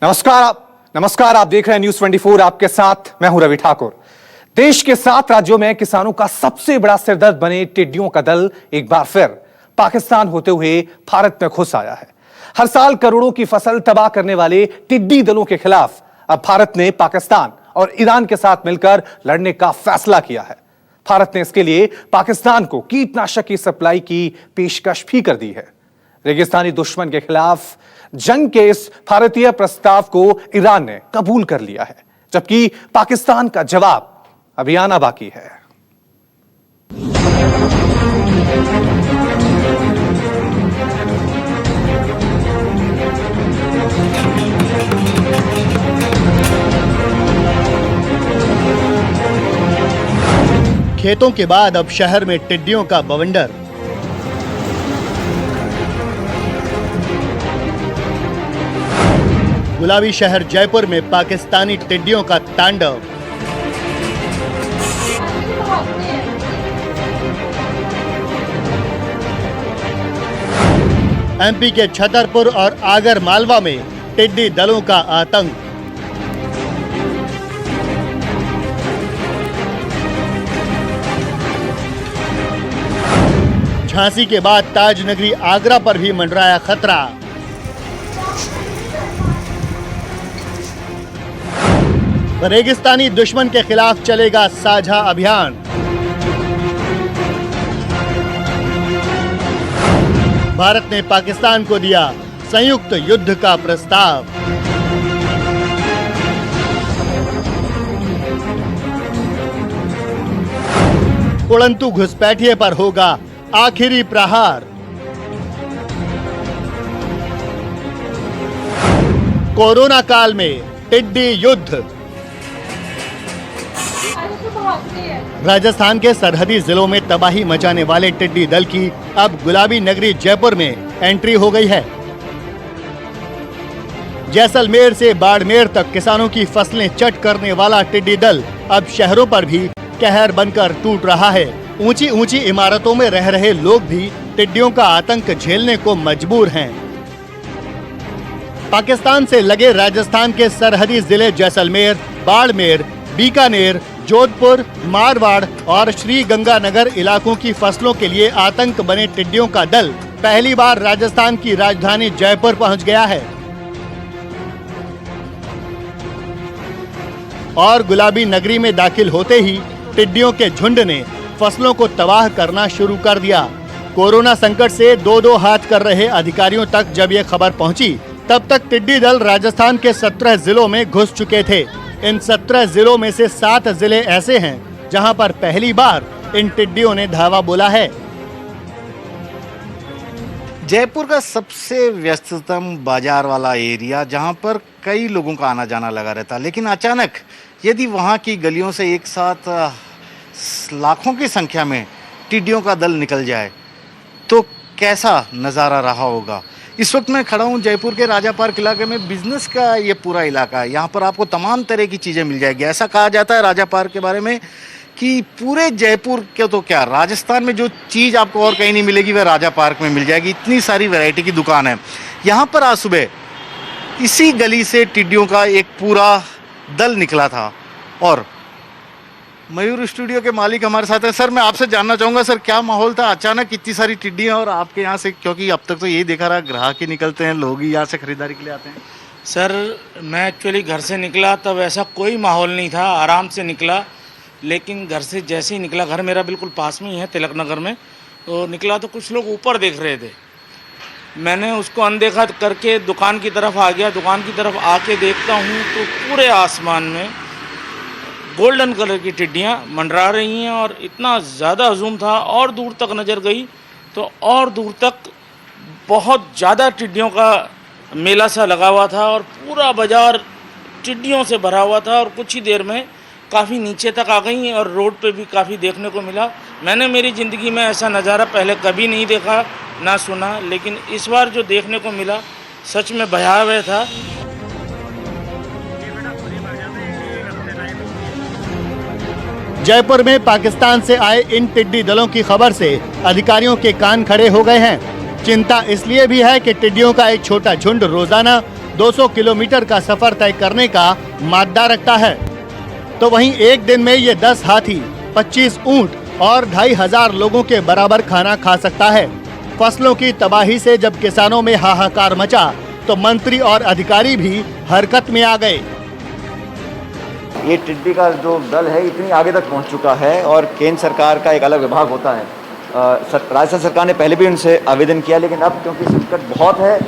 नमस्कार आप देख रहे हैं न्यूज 24। आपके साथ मैं हूं रवि ठाकुर। देश के 7 राज्यों में किसानों का सबसे बड़ा सिरदर्द बने टिड्डियों का दल एक बार फिर पाकिस्तान होते हुए भारत में घुस आया है। हर साल करोड़ों की फसल तबाह करने वाले टिड्डी दलों के खिलाफ अब भारत ने पाकिस्तान और ईरान के साथ मिलकर लड़ने का फैसला किया है। भारत ने इसके लिए पाकिस्तान को कीटनाशक की सप्लाई की पेशकश भी कर दी है। रेगिस्तानी दुश्मन के खिलाफ जंग के इस भारतीय प्रस्ताव को ईरान ने कबूल कर लिया है, जबकि पाकिस्तान का जवाब अभी आना बाकी है। खेतों के बाद अब शहर में टिड्डियों का बवंडर। गुलाबी शहर जयपुर में पाकिस्तानी टिड्डियों का तांडव। एमपी के छतरपुर और आगर मालवा में टिड्डी दलों का आतंक। झांसी के बाद ताजनगरी आगरा पर भी मंडराया खतरा। रेगिस्तानी दुश्मन के खिलाफ चलेगा साझा अभियान। भारत ने पाकिस्तान को दिया संयुक्त युद्ध का प्रस्ताव। उड़ंतु घुसपैठिए पर होगा आखिरी प्रहार। कोरोना काल में टिड्डी युद्ध। राजस्थान के सरहदी जिलों में तबाही मचाने वाले टिड्डी दल की अब गुलाबी नगरी जयपुर में एंट्री हो गई है। जैसलमेर से बाड़मेर तक किसानों की फसलें चट करने वाला टिड्डी दल अब शहरों पर भी कहर बनकर टूट रहा है। ऊंची ऊंची इमारतों में रह रहे लोग भी टिड्डियों का आतंक झेलने को मजबूर हैं। पाकिस्तान से लगे राजस्थान के सरहदी जिले जैसलमेर, बाड़मेर, बीकानेर, जोधपुर, मारवाड़ और श्री गंगानगर इलाकों की फसलों के लिए आतंक बने टिड्डियों का दल पहली बार राजस्थान की राजधानी जयपुर पहुंच गया है और गुलाबी नगरी में दाखिल होते ही टिड्डियों के झुंड ने फसलों को तबाह करना शुरू कर दिया। कोरोना संकट से दो हाथ कर रहे अधिकारियों तक जब ये खबर पहुंची, तब तक टिड्डी दल राजस्थान के 17 जिलों में घुस चुके थे। इन 17 जिलों में से 7 जिले ऐसे हैं जहां पर पहली बार इन टिड्डियों ने धावा बोला है। जयपुर का सबसे व्यस्ततम बाजार वाला एरिया, जहां पर कई लोगों का आना जाना लगा रहता, लेकिन अचानक यदि वहां की गलियों से एक साथ लाखों की संख्या में टिड्डियों का दल निकल जाए तो कैसा नज़ारा रहा होगा। इस वक्त मैं खड़ा हूँ जयपुर के राजा पार्क इलाके में। बिजनेस का ये पूरा इलाका है, यहाँ पर आपको तमाम तरह की चीज़ें मिल जाएगी। ऐसा कहा जाता है राजा पार्क के बारे में कि पूरे जयपुर के तो क्या, राजस्थान में जो चीज़ आपको और कहीं नहीं मिलेगी वह राजा पार्क में मिल जाएगी। इतनी सारी वैरायटी की दुकान है यहाँ पर। आज सुबह इसी गली से टिड्डियों का एक पूरा दल निकला था और मयूर स्टूडियो के मालिक हमारे साथ हैं। सर, मैं आपसे जानना चाहूँगा, सर क्या माहौल था? अचानक इतनी सारी टिड्डियाँ और आपके यहाँ से, क्योंकि अब तक तो यही देखा रहा ग्राहक ही निकलते हैं, लोग ही यहाँ से खरीदारी के लिए आते हैं। सर, मैं एक्चुअली घर से निकला तब ऐसा कोई माहौल नहीं था, आराम से निकला। लेकिन घर से जैसे ही निकला, घर मेरा बिल्कुल पास में ही है तिलक नगर में, तो निकला तो कुछ लोग ऊपर देख रहे थे। मैंने उसको अनदेखा करके दुकान की तरफ आ गया। दुकान की तरफ आके देखता हूँ तो पूरे आसमान में गोल्डन कलर की टिड्डियाँ मंडरा रही हैं और इतना ज़्यादा हजूम था। और दूर तक नज़र गई तो और दूर तक बहुत ज़्यादा टिड्डियों का मेला सा लगा हुआ था और पूरा बाज़ार टिड्डियों से भरा हुआ था। और कुछ ही देर में काफ़ी नीचे तक आ गई और रोड पे भी काफ़ी देखने को मिला। मैंने मेरी ज़िंदगी में ऐसा नज़ारा पहले कभी नहीं देखा ना सुना, लेकिन इस बार जो देखने को मिला सच में भयावह था। जयपुर में पाकिस्तान से आए इन टिड्डी दलों की खबर से अधिकारियों के कान खड़े हो गए हैं। चिंता इसलिए भी है कि टिड्डियों का एक छोटा झुंड रोजाना 200 किलोमीटर का सफर तय करने का मादा रखता है, तो वहीं एक दिन में ये 10 हाथी, 25 ऊंट और 2500 लोगों के बराबर खाना खा सकता है। फसलों की तबाही से जब किसानों में हाहाकार मचा तो मंत्री और अधिकारी भी हरकत में आ गए। ये टिड्डी का जो दल है इतनी आगे तक पहुंच चुका है और केंद्र सरकार का एक अलग विभाग होता है। राजस्थान सरकार ने पहले भी उनसे आवेदन किया, लेकिन अब क्योंकि संकट बहुत है,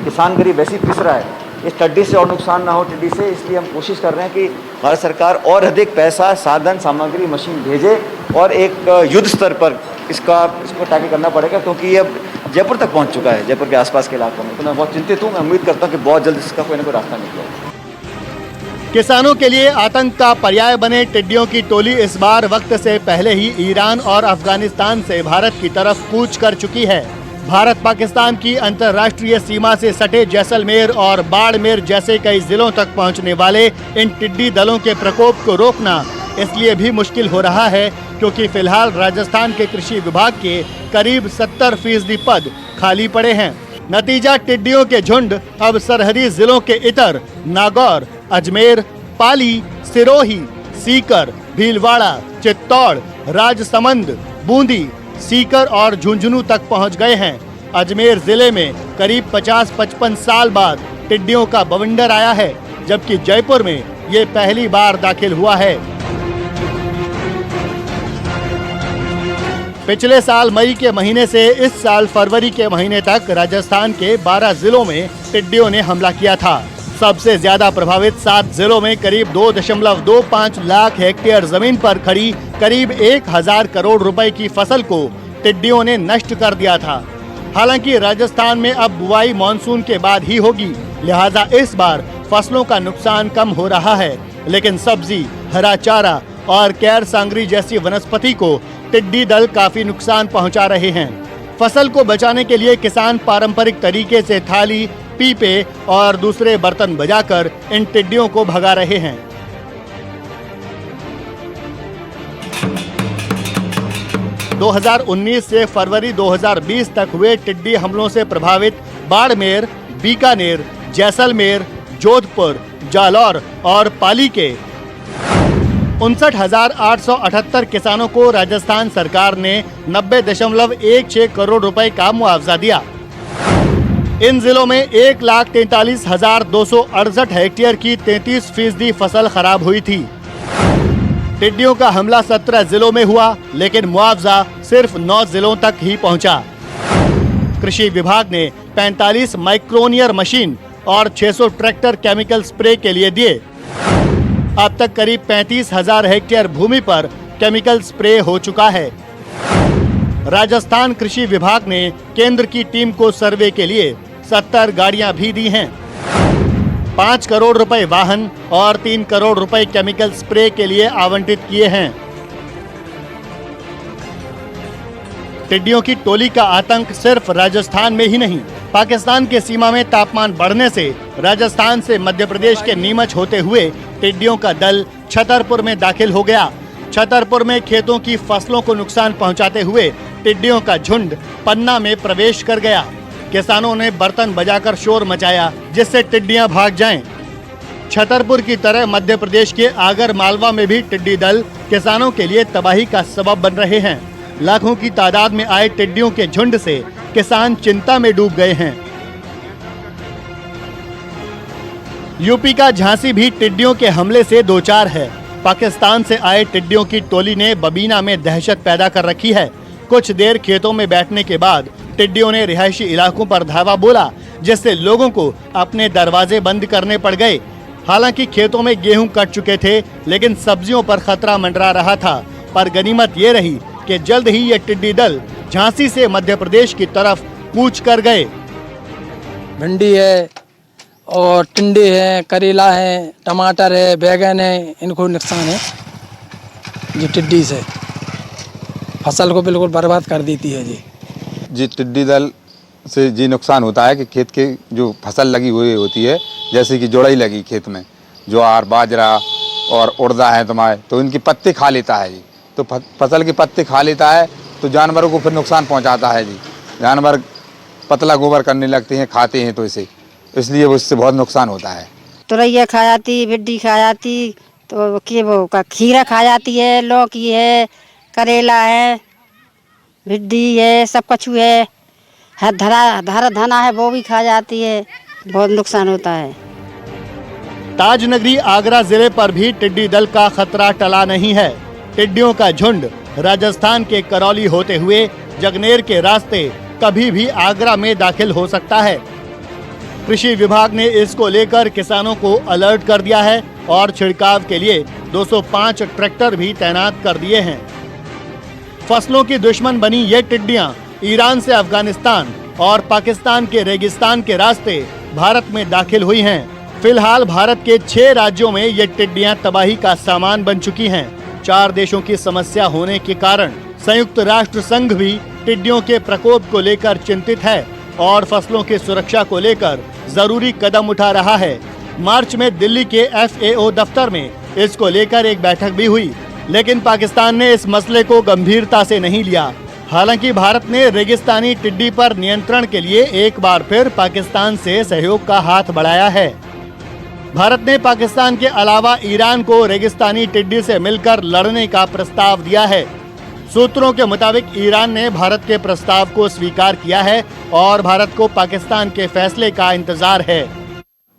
किसान गरीब वैसे ही पिस रहा है, इस टिड्डी से और नुकसान ना हो टिड्डी से, इसलिए हम कोशिश कर रहे हैं कि भारत सरकार और अधिक पैसा, साधन, सामग्री, मशीन भेजे और एक युद्ध स्तर पर इसको टैकल करना पड़ेगा, क्योंकि ये अब जयपुर तक पहुंच चुका है, जयपुर के आसपास के इलाकों में। तो मैं बहुत चिंतित हूँ। मैं उम्मीद करता हूँ कि बहुत जल्द इसका कोई ना कोई रास्ता निकलेगा। किसानों के लिए आतंक का पर्याय बने टिड्डियों की टोली इस बार वक्त से पहले ही ईरान और अफगानिस्तान से भारत की तरफ कूच कर चुकी है। भारत पाकिस्तान की अंतर्राष्ट्रीय सीमा से सटे जैसलमेर और बाड़मेर जैसे कई जिलों तक पहुंचने वाले इन टिड्डी दलों के प्रकोप को रोकना इसलिए भी मुश्किल हो रहा है क्योंकि फिलहाल राजस्थान के कृषि विभाग के करीब 70% पद खाली पड़े हैं। नतीजा, टिड्डियों के झुंड अब सरहदी जिलों के इतर नागौर, अजमेर, पाली, सिरोही, सीकर, भीलवाड़ा, चित्तौड़, राजसमंद, बूंदी, सीकर और झुंझुनू तक पहुंच गए हैं। अजमेर जिले में करीब 50-55 साल बाद टिड्डियों का बवंडर आया है, जबकि जयपुर में ये पहली बार दाखिल हुआ है। पिछले साल मई के महीने से इस साल फरवरी के महीने तक राजस्थान के 12 जिलों में टिड्डियों ने हमला किया था। सबसे ज्यादा प्रभावित 7 जिलों में करीब 2.25 लाख हेक्टेयर जमीन पर खड़ी करीब 1000 करोड़ रुपए की फसल को टिड्डियों ने नष्ट कर दिया था। हालांकि राजस्थान में अब बुआई मानसून के बाद ही होगी, लिहाजा इस बार फसलों का नुकसान कम हो रहा है, लेकिन सब्जी, हरा चारा और कैर सांगरी जैसी वनस्पति को टिड्डी दल काफी नुकसान पहुंचा रहे हैं। फसल को बचाने के लिए किसान पारंपरिक तरीके से थाली, पीपे और दूसरे बर्तन बजाकर इन टिड्डियों को भगा रहे हैं। – 2019 से फरवरी 2020 तक हुए टिड्डी हमलों से प्रभावित बाड़मेर, बीकानेर, जैसलमेर, जोधपुर, जालौर और पाली के 59,878 किसानों को राजस्थान सरकार ने 90.16 करोड़ रुपए का मुआवजा दिया। इन जिलों में 1,43,268 हेक्टेयर की 33% फसल खराब हुई थी। टिड्डियों का हमला 17 जिलों में हुआ, लेकिन मुआवजा सिर्फ 9 जिलों तक ही पहुंचा। कृषि विभाग ने 45 माइक्रोनियर मशीन और 600 ट्रैक्टर केमिकल स्प्रे के लिए दिए। अब तक करीब 35,000 हेक्टेयर भूमि पर केमिकल स्प्रे हो चुका है। राजस्थान कृषि विभाग ने केंद्र की टीम को सर्वे के लिए 70 गाड़ियां भी दी हैं। 5 करोड़ रुपए वाहन और 3 करोड़ रुपए केमिकल स्प्रे के लिए आवंटित किए हैं। टिड्डियों की टोली का आतंक सिर्फ राजस्थान में ही नहीं, पाकिस्तान के सीमा में तापमान बढ़ने से राजस्थान से मध्य प्रदेश के नीमच होते हुए टिड्डियों का दल छतरपुर में दाखिल हो गया। छतरपुर में खेतों की फसलों को नुकसान पहुंचाते हुए टिड्डियों का झुंड पन्ना में प्रवेश कर गया। किसानों ने बर्तन बजाकर शोर मचाया जिससे टिड्डियां भाग जाएं। छतरपुर की तरह मध्य प्रदेश के आगर मालवा में भी टिड्डी दल किसानों के लिए तबाही का सबब बन रहे हैं। लाखों की तादाद में आए टिड्डियों के झुंड से किसान चिंता में डूब गए हैं। यूपी का झांसी भी टिड्डियों के हमले से दो चार है। पाकिस्तान से आए टिड्डियों की टोली ने बबीना में दहशत पैदा कर रखी है। कुछ देर खेतों में बैठने के बाद टिड्डियों ने रिहायशी इलाकों पर धावा बोला, जिससे लोगों को अपने दरवाजे बंद करने पड़ गए। हालांकि खेतों में गेहूं कट चुके थे, लेकिन सब्जियों पर खतरा मंडरा रहा था। पर गनीमत ये रही कि जल्द ही ये टिड्डी दल झांसी से मध्य प्रदेश की तरफ कूच कर गए। भिंडी है और टिंडे है, करेला है, टमाटर है, बैगन है, इनको नुकसान है जी। टिड्डी से फसल को बिल्कुल बर्बाद कर देती है जी। टिड्डी दल से जी नुकसान होता है कि खेत के जो फसल लगी हुई होती है, जैसे कि जोड़ई लगी खेत में, ज्वार, बाजरा और उड़दा है तुम्हारे, तो इनकी पत्ते खा लेता है जी। तो फसल के पत्ते खा लेता है तो जानवरों को फिर नुकसान पहुंचाता है जी। जानवर पतला गोबर करने लगते हैं, खाते हैं तो इसे, इसलिए वो इससे बहुत नुकसान होता है। तुरैया खा जाती, भिड्डी खा जाती, तो वो का खीरा खा जाती है, लौकी है, करेला है, भिड्डी है, सब कछु है, धरा धना है वो भी खा जाती है, बहुत नुकसान होता है। ताज नगरी आगरा जिले पर भी टिड्डी दल का खतरा टला नहीं है। टिड्डियों का झुंड राजस्थान के करौली होते हुए जगनेर के रास्ते कभी भी आगरा में दाखिल हो सकता है। कृषि विभाग ने इसको लेकर किसानों को अलर्ट कर दिया है और छिड़काव के लिए 205 ट्रैक्टर भी तैनात कर दिए हैं। फसलों की दुश्मन बनी ये टिड्डियां ईरान से अफगानिस्तान और पाकिस्तान के रेगिस्तान के रास्ते भारत में दाखिल हुई हैं। फिलहाल भारत के 6 राज्यों में ये टिड्डियां तबाही का सामान बन चुकी हैं। 4 देशों की समस्या होने के कारण संयुक्त राष्ट्र संघ भी टिड्डियों के प्रकोप को लेकर चिंतित है और फसलों की सुरक्षा को लेकर जरूरी कदम उठा रहा है। मार्च में दिल्ली के FAO दफ्तर में इसको लेकर एक बैठक भी हुई, लेकिन पाकिस्तान ने इस मसले को गंभीरता से नहीं लिया। हालांकि भारत ने रेगिस्तानी टिड्डी पर नियंत्रण के लिए एक बार फिर पाकिस्तान से सहयोग का हाथ बढ़ाया है। भारत ने पाकिस्तान के अलावा ईरान को रेगिस्तानी टिड्डी से मिलकर लड़ने का प्रस्ताव दिया है। सूत्रों के मुताबिक ईरान ने भारत के प्रस्ताव को स्वीकार किया है और भारत को पाकिस्तान के फैसले का इंतजार है।